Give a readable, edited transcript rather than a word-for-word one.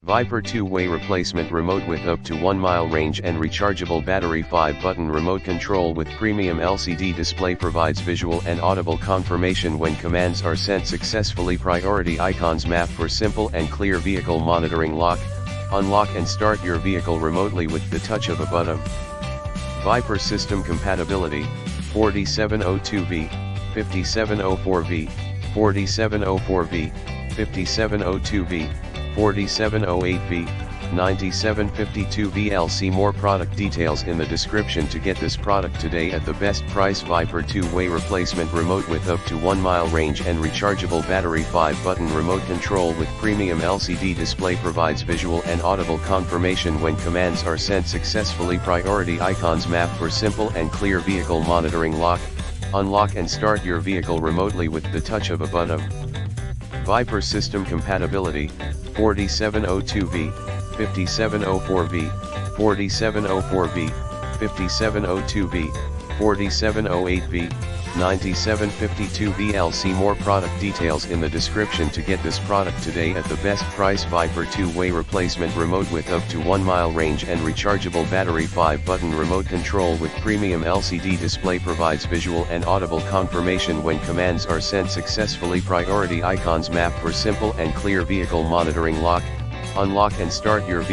Viper two-way replacement remote with up to 1 mile range and rechargeable battery. 5-button remote control with premium LCD display provides visual and audible confirmation when commands are sent successfully. Priority icons map for simple and clear vehicle monitoring. Lock, unlock and start your vehicle remotely with the touch of a button. Viper system compatibility: 4702V, 5704V, 4704V, 5702V, 4708V, 9752V. See more product details in the description to get this product today at the best price. Viper two-way replacement remote with up to 1 mile range and rechargeable battery. 5-button remote control with premium LCD display provides visual and audible confirmation when commands are sent successfully. Priority icons map for simple and clear vehicle monitoring. Lock, unlock and start your vehicle remotely with the touch of a button. Viper system compatibility: 4702V, 5704V, 4704V, 5702V, 4708V, 9752V. See more product details in the description to get this product today at the best price. Viper two-way replacement remote with up to 1 mile range and rechargeable battery. 5-button remote control with premium LCD display provides visual and audible confirmation when commands are sent successfully. Priority icons map for simple and clear vehicle monitoring. Lock, unlock and start your vehicle